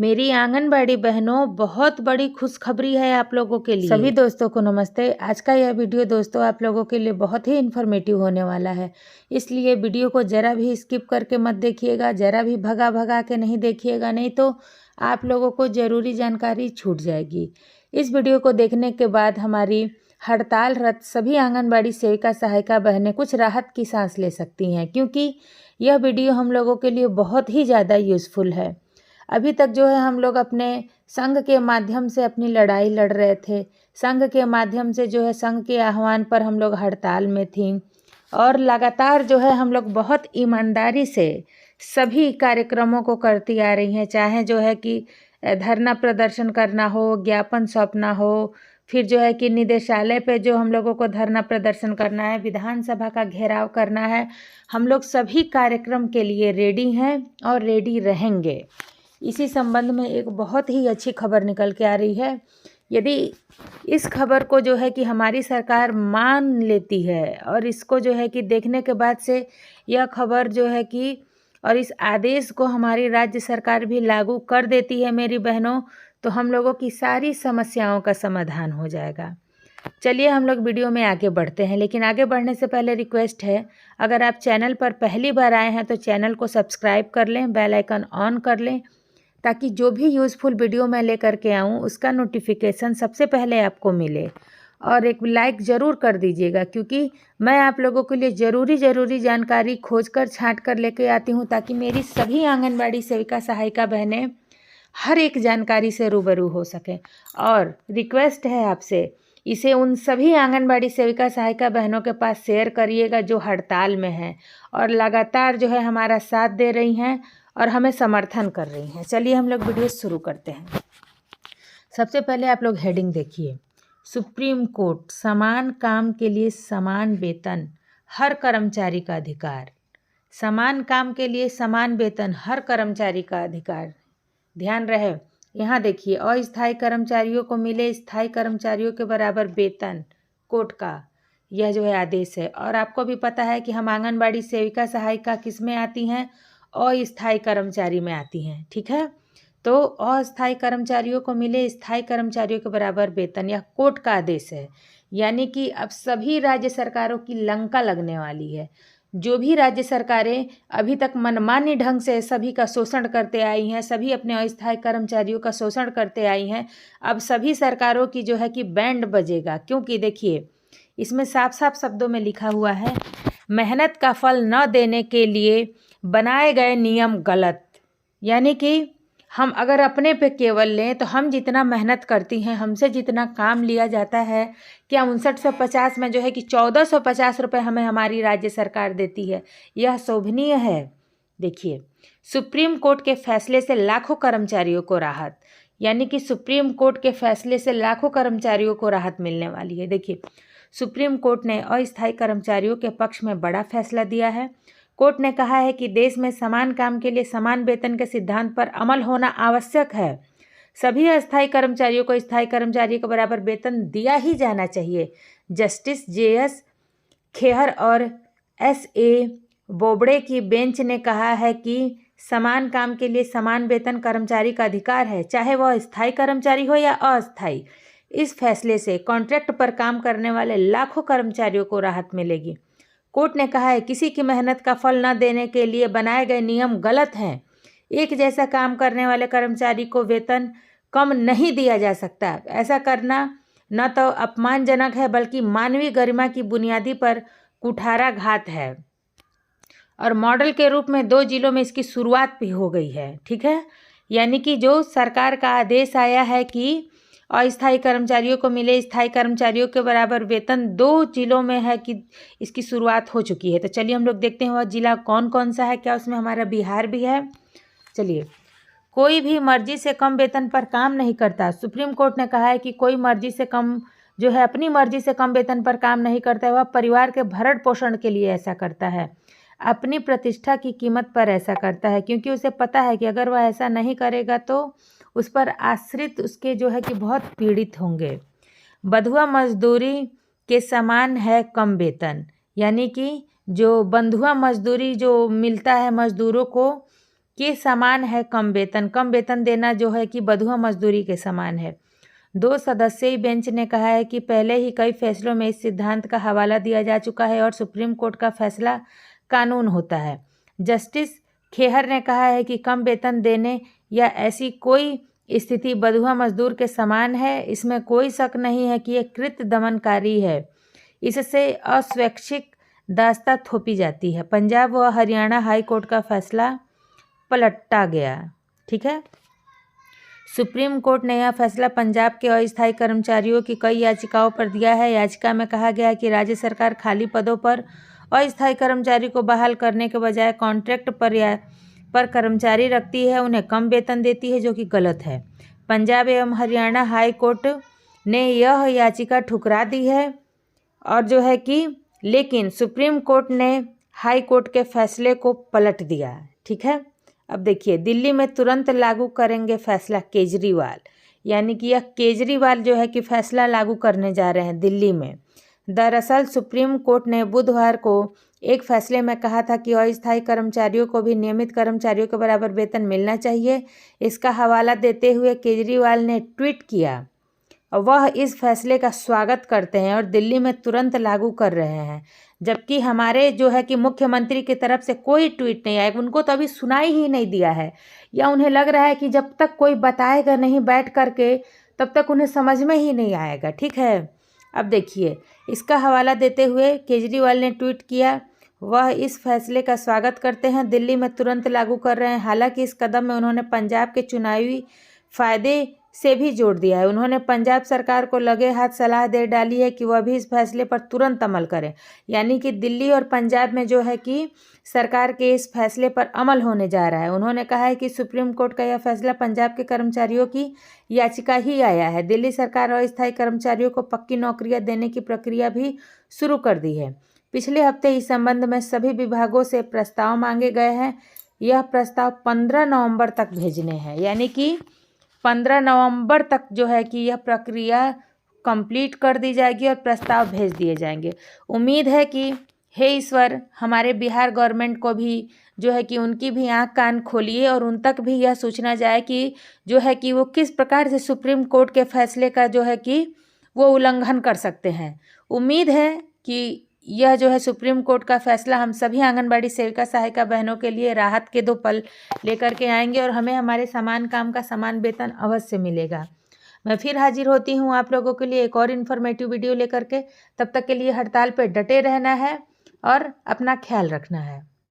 मेरी आंगनबाड़ी बहनों, बहुत बड़ी खुशखबरी है आप लोगों के लिए। सभी दोस्तों को नमस्ते। आज का यह वीडियो दोस्तों आप लोगों के लिए बहुत ही इन्फॉर्मेटिव होने वाला है, इसलिए वीडियो को ज़रा भी स्किप करके मत देखिएगा, ज़रा भी भगा भगा के नहीं देखिएगा, नहीं तो आप लोगों को ज़रूरी जानकारी छूट जाएगी। इस वीडियो को देखने के बाद हमारी हड़तालरत सभी आंगनबाड़ी सेविका सहायिका बहनें कुछ राहत की सांस ले सकती हैं, क्योंकि यह वीडियो हम लोगों के लिए बहुत ही ज़्यादा यूज़फुल है। अभी तक जो है हम लोग अपने संघ के माध्यम से अपनी लड़ाई लड़ रहे थे। संघ के माध्यम से जो है संघ के आह्वान पर हम लोग हड़ताल में थी और लगातार जो है हम लोग बहुत ईमानदारी से सभी कार्यक्रमों को करती आ रही हैं। चाहे जो है कि धरना प्रदर्शन करना हो, ज्ञापन सौंपना हो, फिर जो है कि निदेशालय पे जो हम लोगों को धरना प्रदर्शन करना है, विधानसभा का घेराव करना है, हम लोग सभी कार्यक्रम के लिए रेडी हैं और रेडी रहेंगे। इसी संबंध में एक बहुत ही अच्छी खबर निकल के आ रही है। यदि इस खबर को जो है कि हमारी सरकार मान लेती है और इसको जो है कि देखने के बाद से यह खबर जो है कि और इस आदेश को हमारी राज्य सरकार भी लागू कर देती है मेरी बहनों, तो हम लोगों की सारी समस्याओं का समाधान हो जाएगा। चलिए हम लोग वीडियो में आगे बढ़ते हैं, लेकिन आगे बढ़ने से पहले रिक्वेस्ट है, अगर आप चैनल पर पहली बार आए हैं तो चैनल को सब्सक्राइब कर लें, बेल आइकन ऑन कर लें, ताकि जो भी यूज़फुल वीडियो मैं लेकर के आऊँ उसका नोटिफिकेशन सबसे पहले आपको मिले। और एक लाइक ज़रूर कर दीजिएगा, क्योंकि मैं आप लोगों के लिए ज़रूरी जानकारी खोजकर छांट कर लेके आती हूँ, ताकि मेरी सभी आंगनबाड़ी सेविका सहायिका बहनें हर एक जानकारी से रूबरू हो सकें। और रिक्वेस्ट है आपसे, इसे उन सभी आंगनबाड़ी सेविका सहायिका बहनों के पास शेयर करिएगा जो हड़ताल में हैं और लगातार जो है हमारा साथ दे रही हैं और हमें समर्थन कर रही हैं। चलिए हम लोग वीडियो शुरू करते हैं। सबसे पहले आप लोग हेडिंग देखिए, सुप्रीम कोर्ट, समान काम के लिए समान वेतन, हर कर्मचारी का अधिकार। समान काम के लिए समान वेतन, हर कर्मचारी का अधिकार। ध्यान रहे, यहाँ देखिए, अस्थायी कर्मचारियों को मिले स्थायी कर्मचारियों के बराबर वेतन, कोर्ट का यह जो है आदेश है। और आपको भी पता है कि हम आंगनबाड़ी सेविका सहायिका किस में आती हैं, अस्थायी कर्मचारी में आती हैं, ठीक है। तो अस्थायी कर्मचारियों को मिले स्थायी कर्मचारियों के बराबर वेतन, यह कोर्ट का आदेश है। यानी कि अब सभी राज्य सरकारों की लंका लगने वाली है। जो भी राज्य सरकारें अभी तक मनमानी ढंग से सभी का शोषण करते आई हैं, सभी अपने अस्थायी कर्मचारियों का शोषण करते आई हैं, अब सभी सरकारों की जो है कि बैंड बजेगा। क्योंकि देखिए, इसमें साफ साफ शब्दों में लिखा हुआ है, मेहनत का फल न देने के लिए बनाए गए नियम गलत। यानी कि हम अगर अपने पे केवल लें तो हम जितना मेहनत करती हैं, हमसे जितना काम लिया जाता है, क्या 5950 में जो है कि 1450 रुपये हमें हमारी राज्य सरकार देती है, यह शोभनीय है। देखिए, सुप्रीम कोर्ट के फैसले से लाखों कर्मचारियों को राहत। यानी कि सुप्रीम कोर्ट के फैसले से लाखों कर्मचारियों को राहत मिलने वाली है। देखिए, सुप्रीम कोर्ट ने अस्थायी कर्मचारियों के पक्ष में बड़ा फैसला दिया है। कोर्ट ने कहा है कि देश में समान काम के लिए समान वेतन के सिद्धांत पर अमल होना आवश्यक है। सभी अस्थायी कर्मचारियों को स्थायी कर्मचारियों के बराबर वेतन दिया ही जाना चाहिए। जस्टिस JS खेहर और SA बोबड़े की बेंच ने कहा है कि समान काम के लिए समान वेतन कर्मचारी का अधिकार है, चाहे वह स्थायी कर्मचारी हो या अस्थायी। इस फैसले से कॉन्ट्रैक्ट पर काम करने वाले लाखों कर्मचारियों को राहत मिलेगी। कोर्ट ने कहा है, किसी की मेहनत का फल न देने के लिए बनाए गए नियम गलत हैं। एक जैसा काम करने वाले कर्मचारी को वेतन कम नहीं दिया जा सकता। ऐसा करना न तो अपमानजनक है, बल्कि मानवीय गरिमा की बुनियादी पर कुठाराघात है। और मॉडल के रूप में 2 जिलों में इसकी शुरुआत भी हो गई है, ठीक है। यानी कि जो सरकार का आदेश आया है कि अस्थायी कर्मचारियों को मिले स्थायी कर्मचारियों के बराबर वेतन, 2 जिलों में है कि इसकी शुरुआत हो चुकी है। तो चलिए हम लोग देखते हैं वह जिला कौन कौन सा है, क्या उसमें हमारा बिहार भी है। चलिए, कोई भी मर्जी से कम वेतन पर काम नहीं करता। सुप्रीम कोर्ट ने कहा है कि कोई मर्जी से कम जो है, अपनी मर्जी से कम वेतन पर काम नहीं करता है, वह परिवार के भरण पोषण के लिए ऐसा करता है, अपनी प्रतिष्ठा की कीमत पर ऐसा करता है, क्योंकि उसे पता है कि अगर वह ऐसा नहीं करेगा तो उस पर आश्रित उसके जो है कि बहुत पीड़ित होंगे। बंधुआ मजदूरी के समान है कम वेतन। यानी कि जो बंधुआ मजदूरी जो मिलता है मजदूरों को, के समान है कम वेतन। कम वेतन देना जो है कि बंधुआ मजदूरी के समान है। 2 सदस्यीय बेंच ने कहा है कि पहले ही कई फैसलों में इस सिद्धांत का हवाला दिया जा चुका है और सुप्रीम कोर्ट का फैसला कानून होता है। जस्टिस खेहर ने कहा है कि कम वेतन देने या ऐसी कोई स्थिति बंधुआ मजदूर के समान है, इसमें कोई शक नहीं है कि यह कृत्य दमनकारी है। इससे अस्वैच्छिक दास्ता थोपी जाती है। पंजाब व हरियाणा हाई कोर्ट का फैसला पलटा गया। ठीक है, सुप्रीम कोर्ट ने यह फैसला पंजाब के अस्थायी कर्मचारियों की कई याचिकाओं पर दिया है। याचिका में कहा गया है कि राज्य सरकार खाली पदों पर अस्थायी कर्मचारी को बहाल करने के बजाय कॉन्ट्रैक्ट पर कर्मचारी रखती है, उन्हें कम वेतन देती है, जो कि गलत है। पंजाब एवं हरियाणा हाई कोर्ट ने यह याचिका ठुकरा दी है और जो है कि लेकिन सुप्रीम कोर्ट ने हाई कोर्ट के फैसले को पलट दिया। ठीक है, अब देखिए, दिल्ली में तुरंत लागू करेंगे फैसला केजरीवाल, यानी कि यह केजरीवाल जो है कि फैसला लागू करने जा रहे हैं दिल्ली में। दरअसल सुप्रीम कोर्ट ने बुधवार को एक फैसले में कहा था कि अस्थायी कर्मचारियों को भी नियमित कर्मचारियों के बराबर वेतन मिलना चाहिए। इसका हवाला देते हुए केजरीवाल ने ट्वीट किया और वह इस फैसले का स्वागत करते हैं और दिल्ली में तुरंत लागू कर रहे हैं, जबकि हमारे जो है कि मुख्यमंत्री की तरफ से कोई ट्वीट नहीं आया। उनको तो अभी सुनाई ही नहीं दिया है, या उन्हें लग रहा है कि जब तक कोई बताएगा नहीं बैठ करके तब तक उन्हें समझ में ही नहीं आएगा। ठीक है, अब देखिए, इसका हवाला देते हुए केजरीवाल ने ट्वीट किया, वह इस फैसले का स्वागत करते हैं, दिल्ली में तुरंत लागू कर रहे हैं। हालांकि इस कदम में उन्होंने पंजाब के चुनावी फायदे से भी जोड़ दिया है। उन्होंने पंजाब सरकार को लगे हाथ सलाह दे डाली है कि वह भी इस फैसले पर तुरंत अमल करें, यानी कि दिल्ली और पंजाब में जो है कि सरकार के इस फैसले पर अमल होने जा रहा है। उन्होंने कहा है कि सुप्रीम कोर्ट का यह फैसला पंजाब के कर्मचारियों की याचिका ही आया है। दिल्ली सरकार अस्थायी कर्मचारियों को पक्की नौकरियां देने की प्रक्रिया भी शुरू कर दी है। पिछले हफ्ते इस संबंध में सभी विभागों से प्रस्ताव मांगे गए हैं। यह प्रस्ताव 15 नवंबर तक भेजने हैं, यानी कि 15 नवंबर तक जो है कि यह प्रक्रिया कंप्लीट कर दी जाएगी और प्रस्ताव भेज दिए जाएंगे। उम्मीद है कि हे ईश्वर, हमारे बिहार गवर्नमेंट को भी जो है कि उनकी भी आंख कान खोलिए और उन तक भी यह सूचना जाए कि जो है कि वो किस प्रकार से सुप्रीम कोर्ट के फैसले का जो है कि वो उल्लंघन कर सकते हैं। उम्मीद है कि यह जो है सुप्रीम कोर्ट का फैसला हम सभी आंगनबाड़ी सेविका सहायिका बहनों के लिए राहत के 2 पल लेकर के आएंगे और हमें हमारे समान काम का समान वेतन अवश्य मिलेगा। मैं फिर हाजिर होती हूँ आप लोगों के लिए एक और इन्फॉर्मेटिव वीडियो लेकर के। तब तक के लिए हड़ताल पर डटे रहना है और अपना ख्याल रखना है।